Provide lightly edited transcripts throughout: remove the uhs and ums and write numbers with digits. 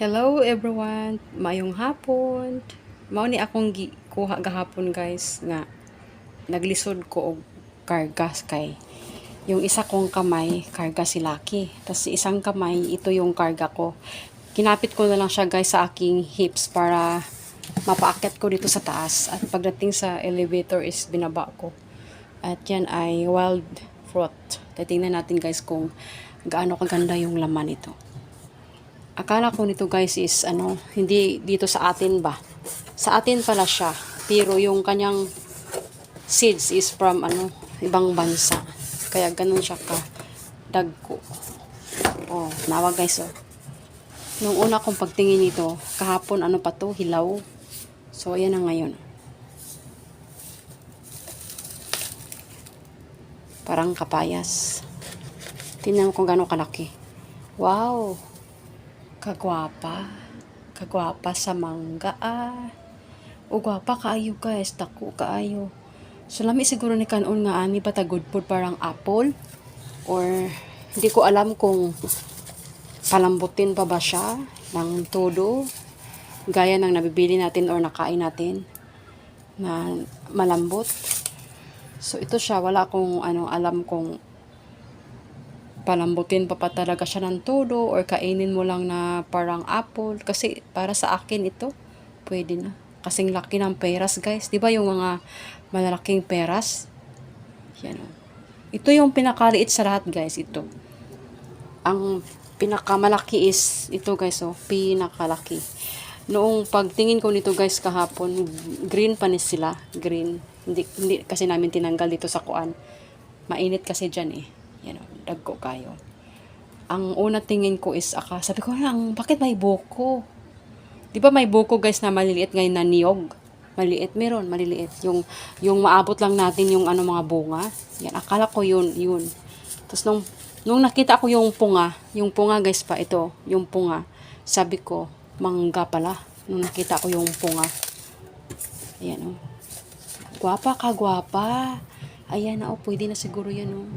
Hello everyone, mayong hapon. Mao ni akong kuha gahapon guys nga naglisod ko og kargas kay yung isa kong kamay karga si Lucky. Tapos isang kamay ito yung karga ko. Kinapit ko na lang siya guys sa aking hips para mapaakyat ko dito sa taas. At pagdating sa elevator is binaba ko. At yan ay wild fruit. Titingnan natin guys kung gaano kaganda yung laman nito. Akala ko nito guys is hindi dito sa atin ba. Sa atin pala siya. Pero yung kanyang seeds is from ibang bansa. Kaya ganun siya ka dagko. Oh, nawa guys oh. Nung una kong pagtingin nito, kahapon pa to, hilaw. So ayan na ngayon. Parang kapayas. Tingnan mo kung gaano kalaki. Wow! Kagwapa. Kagwapa sa mangga O gwapa kaayo guys, dako kaayo. So lami siguro ni kanon nga ani ba ta good food parang apple or hindi ko alam kung palambutin pa ba siya ng todo gaya ng nabibili natin or nakain natin na malambot. So ito siya, wala akong alam kung palambutin pa talaga siya ng todo or kainin mo lang na parang apple. Kasi para sa akin ito, pwede na. Kasing laki ng peras guys. Diba yung mga malalaking peras? Yan o. Ito yung pinakaliit sa lahat guys. Ito. Ang pinakamalaki is ito guys o. Pinakalaki. Noong pagtingin ko nito guys kahapon, green pa ni sila. Green. Hindi kasi namin tinanggal dito sa kuan. Mainit kasi dyan eh. Yan o, dagko kayo. Ang una tingin ko is sabi ko lang, bakit may buko? Di ba may buko guys na maliliit ngayon na niyog? Maliit, meron, maliliit. Yung maabot lang natin yung mga bunga. Yan, akala ko yun. Tapos nung nakita ko yung punga guys pa, ito, yung punga, sabi ko, mangga pala. Nung nakita ko yung punga. Ayan o. Gwapa ka, gwapa. Ayan na o, pwede na siguro yan o.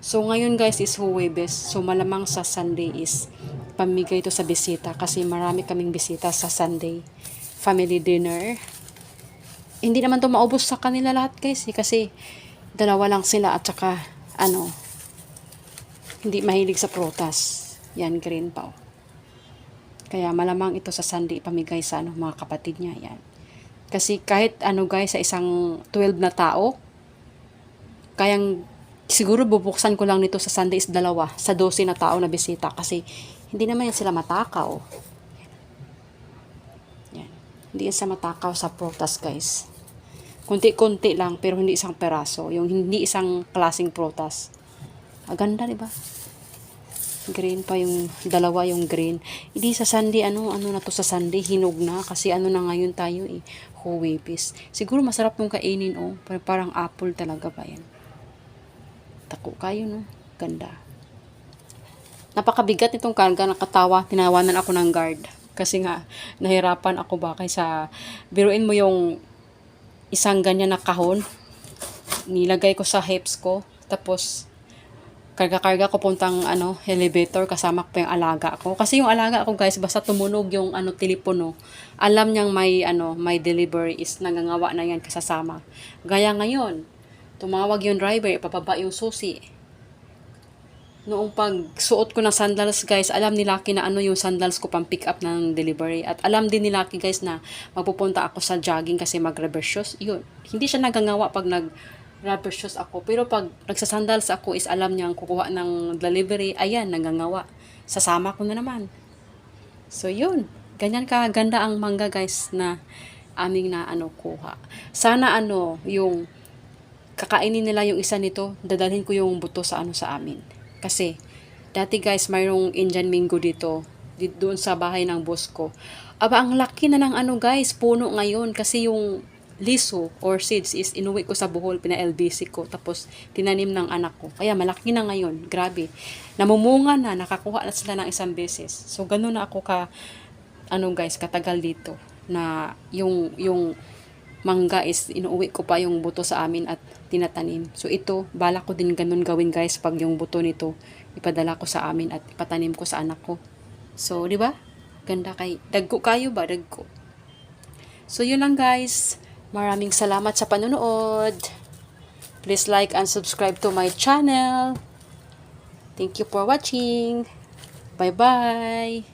So, ngayon guys is Huwebes. So, malamang sa Sunday is pamigay ito sa bisita. Kasi marami kaming bisita sa Sunday. Family dinner. Hindi naman ito maubos sa kanila lahat guys. Kasi dalawa lang sila at saka hindi mahilig sa prutas. Yan, green pa. Kaya malamang ito sa Sunday pamigay sa mga kapatid niya. Yan. Kasi kahit guys sa isang 12 na tao, kayang siguro bubuksan ko lang nito sa Sunday is 2 sa 12 na tao na bisita kasi hindi naman yan sila matakaw. Yan. Hindi yan sa matakaw sa prutas guys. Kunti-kunti lang pero hindi isang peraso. Yung hindi isang klaseng prutas. Aganda diba? Green pa yung 2 yung green. Hindi sa Sunday na to sa Sunday hinog na kasi na ngayon tayo eh. Huwebes. Siguro masarap nung kainin oh. Parang apple talaga ba yan. Tako kayo no. Ganda. Napakabigat nitong karga, nakatawa. Tinawanan ako ng guard. Kasi nga, nahirapan ako ba kaysa biruin mo yung isang ganyan na kahon. Nilagay ko sa hips ko. Tapos, karga-karga ko puntang elevator kasama ko yung alaga ko. Kasi yung alaga ko guys, basta tumunog yung telepono, alam niyang may delivery is nangangawa na yan kasasama. Gaya ngayon, tumawag yung driver, ipababa yung susi. Noong pagsuot ko ng sandals guys, alam ni Lucky na yung sandals ko pang pick up ng delivery. At alam din ni Lucky guys na magpupunta ako sa jogging kasi mag-reverse shoes. Yun. Hindi siya nagangawa pag nag-rubber shoes ako. Pero pag nagsasandals ako is alam niyang kukuha ng delivery. Ayan, nagangawa. Sasama ko na naman. So yun. Ganyan ka ganda ang mangga guys na aming kuha. Sana yung kakainin nila yung isa nito, dadalhin ko yung buto sa sa amin. Kasi, dati guys, mayroong Indian mango dito doon sa bahay ng boss ko. Aba, ang laki na ng guys, puno ngayon. Kasi yung liso or seeds is inuwi ko sa Bohol, pina-LBC ko. Tapos, tinanim ng anak ko. Kaya, malaki na ngayon. Grabe. Namumunga na, nakakuha na sila ng isang beses. So, ganun na ako guys, katagal dito. Na yung mangga is inuuwi ko pa yung buto sa amin at tinatanim. So ito, bala ko din ganun gawin guys pag yung buto nito ipadala ko sa amin at ipatanim ko sa anak ko. So, di ba? Ganda kay, dagko kayo ba? Dagko. So, yun lang guys. Maraming salamat sa panonood. Please like and subscribe to my channel. Thank you for watching. Bye-bye.